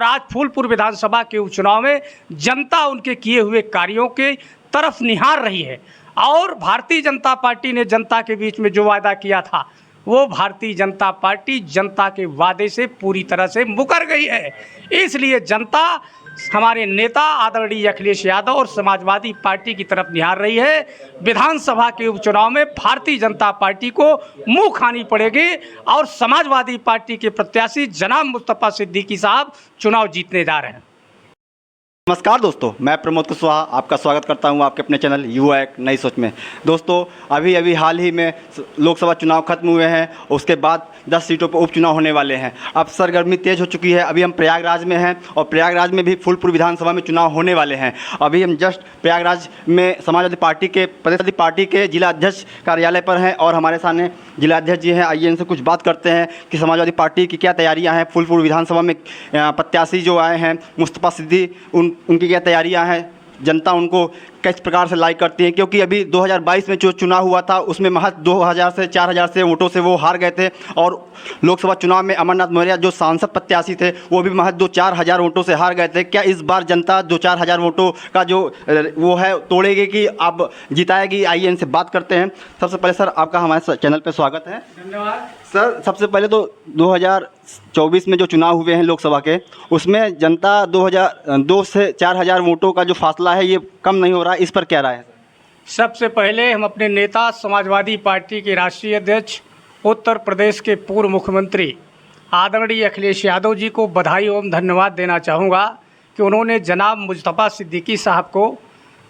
और आज फूलपुर विधानसभा के उपचुनाव में जनता उनके किए हुए कार्यों के तरफ निहार रही है और भारतीय जनता पार्टी ने जनता के बीच में जो वादा किया था वो भारतीय जनता पार्टी जनता के वादे से पूरी तरह से मुकर गई है। इसलिए जनता हमारे नेता आदरणीय अखिलेश यादव और समाजवादी पार्टी की तरफ निहार रही है। विधानसभा के उपचुनाव में भारतीय जनता पार्टी को मुंह खानी पड़ेगी और समाजवादी पार्टी के प्रत्याशी जनाब मुस्तफा सिद्दीकी साहब चुनाव जीतने जा रहे हैं। नमस्कार दोस्तों, मैं प्रमोद कुशवाहा आपका स्वागत करता हूं आपके अपने चैनल युवा एक नई सोच में। दोस्तों अभी हाल ही में लोकसभा चुनाव खत्म हुए हैं, उसके बाद 10 सीटों पर उपचुनाव होने वाले हैं। अब सरगर्मी तेज़ हो चुकी है। अभी हम प्रयागराज में हैं और प्रयागराज में भी फूलपुर विधानसभा में चुनाव होने वाले हैं। अभी हम जस्ट प्रयागराज में समाजवादी पार्टी के प्रदेश पार्टी के जिला अध्यक्ष कार्यालय पर हैं और हमारे सामने जिला अध्यक्ष जी हैं। आइए इनसे कुछ बात करते हैं कि समाजवादी पार्टी की क्या तैयारियाँ हैं। फूलपुर विधानसभा में प्रत्याशी जो आए हैं मुस्तफा सिद्दीकी, उनकी क्या तैयारियां हैं, जनता उनको किस प्रकार से लाइक करती है, क्योंकि अभी 2022 में जो चुनाव हुआ था उसमें महज 2000 से 4000 से वोटों से वो हार गए थे और लोकसभा चुनाव में अमरनाथ मौर्य जो सांसद प्रत्याशी थे वो भी महज 2-4 वोटों से हार गए थे। क्या इस बार जनता 2-4 वोटों का जो वो है तोड़ेगी कि अब जिताएगी? आइए इनसे बात करते हैं। सबसे पहले सर आपका हमारे चैनल पर स्वागत है। धन्यवाद सर। सबसे पहले तो 2024 में जो चुनाव हुए हैं लोकसभा के, उसमें जनता 2 से 4000 वोटों का जो फासला है ये कम नहीं हो रहा, इस पर क्या राय है? सबसे पहले हम अपने नेता समाजवादी पार्टी के राष्ट्रीय अध्यक्ष उत्तर प्रदेश के पूर्व मुख्यमंत्री आदरणीय अखिलेश यादव जी को बधाई एवं धन्यवाद देना चाहूँगा कि उन्होंने जनाब मुस्तफा सिद्दीकी साहब को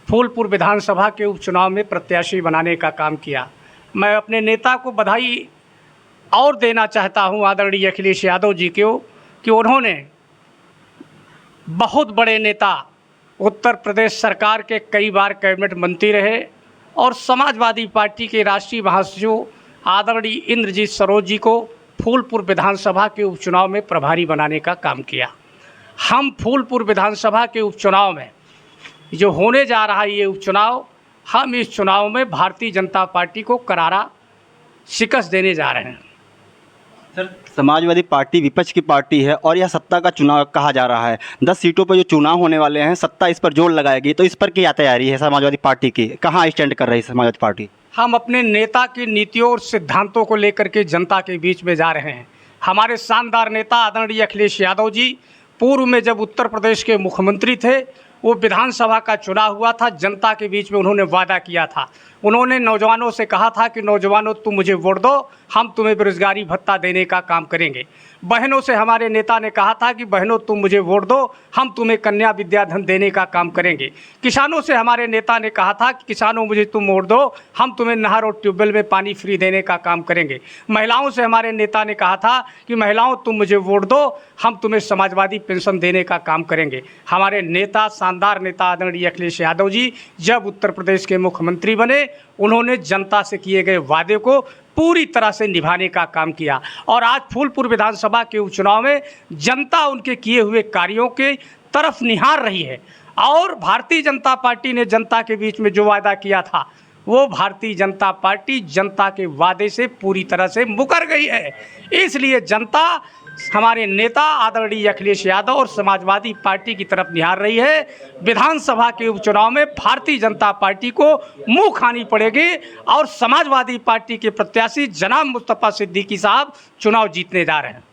फूलपुर विधानसभा के उपचुनाव में प्रत्याशी बनाने का काम किया। मैं अपने नेता को बधाई और देना चाहता हूं आदरणीय अखिलेश यादव जी को कि उन्होंने बहुत बड़े नेता, उत्तर प्रदेश सरकार के कई बार कैबिनेट मंत्री रहे और समाजवादी पार्टी के राष्ट्रीय महासचिव आदरणीय इंद्रजीत सरोज जी को फूलपुर विधानसभा के उपचुनाव में प्रभारी बनाने का काम किया। हम फूलपुर विधानसभा के उपचुनाव में जो होने जा रहा है ये उपचुनाव, हम इस चुनाव में भारतीय जनता पार्टी को करारा शिकस्त देने जा रहे हैं। सर, समाजवादी पार्टी विपक्ष की पार्टी है और यह सत्ता का चुनाव कहा जा रहा है। 10 सीटों पर जो चुनाव होने वाले हैं, सत्ता इस पर जोर लगाएगी, तो इस पर क्या तैयारी है समाजवादी पार्टी की? कहाँ स्टैंड कर रही है समाजवादी पार्टी? हम अपने नेता की नीतियों और सिद्धांतों को लेकर के जनता के बीच में जा रहे हैं। हमारे शानदार नेता आदरणीय अखिलेश यादव जी पूर्व में जब उत्तर प्रदेश के मुख्यमंत्री थे, वो विधानसभा का चुनाव हुआ था, जनता के बीच में उन्होंने वादा किया था। उन्होंने नौजवानों से कहा था कि नौजवानों तुम मुझे वोट दो, हम तुम्हें बेरोजगारी भत्ता देने का काम करेंगे। बहनों से हमारे नेता ने कहा था कि बहनों तुम मुझे वोट दो, हम तुम्हें कन्या विद्याधन देने का काम करेंगे। किसानों से हमारे नेता ने कहा था कि किसानों मुझे तुम वोट दो, हम तुम्हें नहर और ट्यूबवेल में पानी फ्री देने का काम करेंगे। महिलाओं से हमारे नेता ने कहा था कि महिलाओं तुम मुझे वोट दो, हम तुम्हें समाजवादी पेंशन देने का काम करेंगे। हमारे नेता, शानदार नेता आदरणीय अखिलेश यादव जी जब उत्तर प्रदेश के मुख्यमंत्री बने, उन्होंने जनता से किए गए वादे को पूरी तरह से निभाने का काम किया और आज फूलपुर विधानसभा के उपचुनाव में जनता उनके किए हुए कार्यों के तरफ निहार रही है और भारतीय जनता पार्टी ने जनता के बीच में जो वादा किया था वो भारतीय जनता पार्टी जनता के वादे से पूरी तरह से मुकर गई है। इसलिए जनता हमारे नेता आदरणीय अखिलेश यादव और समाजवादी पार्टी की तरफ निहार रही है। विधानसभा के उपचुनाव में भारतीय जनता पार्टी को मुंह खानी पड़ेगी और समाजवादी पार्टी के प्रत्याशी जनाब मुस्तफा सिद्दीकी साहब चुनाव जीतने जा रहे हैं।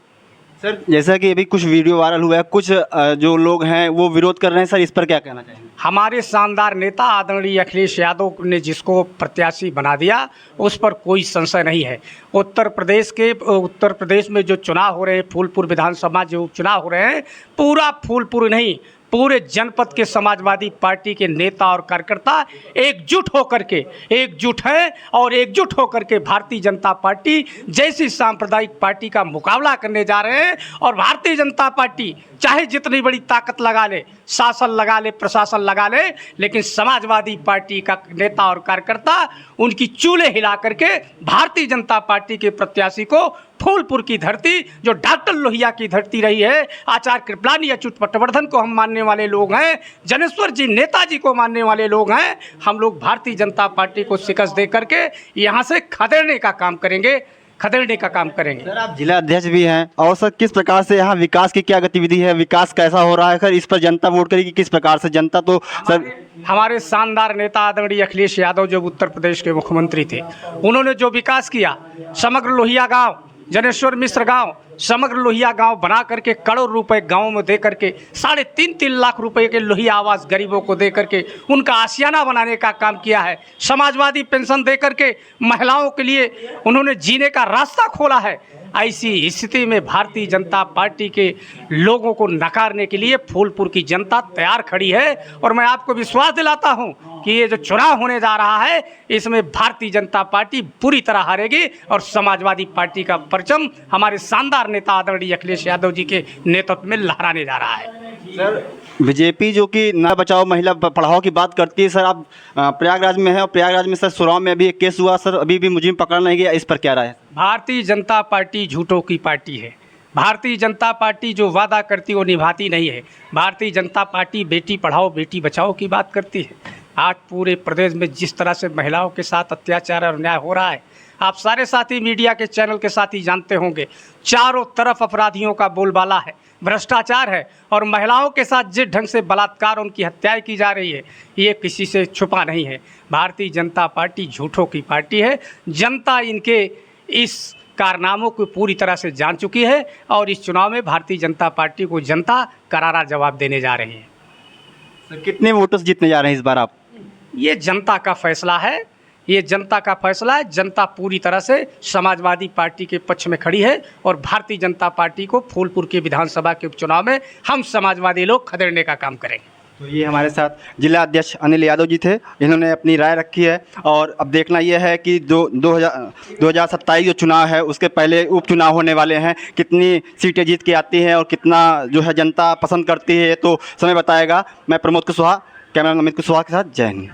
सर, जैसा कि अभी कुछ वीडियो वायरल हुआ है, कुछ जो लोग हैं वो विरोध कर रहे हैं, सर इस पर क्या कहना चाहेंगे? हमारे शानदार नेता आदरणीय अखिलेश यादव ने जिसको प्रत्याशी बना दिया उस पर कोई संशय नहीं है। उत्तर प्रदेश में जो चुनाव हो रहे हैं, फूलपुर विधानसभा जो उपचुनाव हो रहे हैं, पूरा फूलपुर नहीं पूरे जनपद के समाजवादी पार्टी के नेता और कार्यकर्ता एकजुट हैं और एकजुट होकर के भारतीय जनता पार्टी जैसी सांप्रदायिक पार्टी का मुकाबला करने जा रहे हैं। और भारतीय जनता पार्टी चाहे जितनी बड़ी ताकत लगा ले, शासन लगा ले, प्रशासन लगा ले, लेकिन समाजवादी पार्टी का नेता और कार्यकर्ता उनकी चूल्हे हिला करके भारतीय जनता पार्टी के प्रत्याशी को फूलपुर की धरती जो डॉक्टर लोहिया की धरती रही है, आचार्य कृपलानी अच्युत पटवर्धन को हम मानने वाले लोग हैं, जनेश्वर जी नेताजी को मानने वाले लोग हैं, हम लोग भारतीय जनता पार्टी को शिकस्त दे करके यहाँ से खदेड़ने का काम करेंगे। खदेड़ने का काम करेंगे। सर आप जिला अध्यक्ष भी हैं और सर किस प्रकार से यहाँ विकास की क्या गतिविधि है, विकास कैसा हो रहा है सर, इस पर जनता वोट करेगी किस प्रकार से? जनता तो सर हमारे शानदार नेता आदरणीय अखिलेश यादव जब उत्तर प्रदेश के मुख्यमंत्री थे, उन्होंने जो विकास किया, समग्र लोहिया गांव, जनेश्वर मिश्र गांव, समग्र लोहिया गांव बना करके करोड़ रुपए गांव में दे करके 3.5 लाख रुपए के लोहिया आवास गरीबों को दे करके उनका आशियाना बनाने का काम किया है। समाजवादी पेंशन दे करके महिलाओं के लिए उन्होंने जीने का रास्ता खोला है। ऐसी स्थिति में भारतीय जनता पार्टी के लोगों को नकारने के लिए फूलपुर की जनता तैयार खड़ी है और मैं आपको विश्वास दिलाता हूं कि ये जो चुनाव होने जा रहा है इसमें भारतीय जनता पार्टी बुरी तरह हारेगी और समाजवादी पार्टी का परचम हमारे शानदार नेता आदरणीय अखिलेश यादव जी के नेतृत्व में लहराने जा रहा है। सर बीजेपी जो कि ना बचाओ महिला पढ़ाओ की बात करती है, सर आप प्रयागराज में है और प्रयागराज में सर सुराव में अभी एक केस हुआ सर, अभी भी मुझे पकड़ा नहीं गया, इस पर क्या राय है? भारतीय जनता पार्टी झूठों की पार्टी है। भारतीय जनता पार्टी जो वादा करती वो निभाती नहीं है। भारतीय जनता पार्टी बेटी पढ़ाओ बेटी बचाओ की बात करती है। आज पूरे प्रदेश में जिस तरह से महिलाओं के साथ अत्याचार और अन्याय हो रहा है, आप सारे साथी मीडिया के चैनल के साथी जानते होंगे, चारों तरफ अपराधियों का बोलबाला है, भ्रष्टाचार है और महिलाओं के साथ जिस ढंग से बलात्कार उनकी हत्याएं की जा रही है ये किसी से छुपा नहीं है। भारतीय जनता पार्टी झूठों की पार्टी है। जनता इनके इस कारनामों को पूरी तरह से जान चुकी है और इस चुनाव में भारतीय जनता पार्टी को जनता करारा जवाब देने जा रही है। सर कितने वोटर्स जीतने जा रहे हैं इस बार आप? ये जनता का फैसला है, ये जनता का फैसला है। जनता पूरी तरह से समाजवादी पार्टी के पक्ष में खड़ी है और भारतीय जनता पार्टी को फूलपुर के विधानसभा के उपचुनाव में हम समाजवादी लोग खदेड़ने का काम करेंगे। तो ये हमारे साथ जिला अध्यक्ष अनिल यादव जी थे, इन्होंने अपनी राय रखी है और अब देखना ये है कि जो 2027 जो चुनाव है उसके पहले उपचुनाव होने वाले हैं, कितनी सीटें जीत के आती हैं और कितना जो है जनता पसंद करती है तो समय बताएगा। मैं प्रमोद कुशवाहा, कैमरामैन अमित कुशवाहा के साथ, जय हिंद।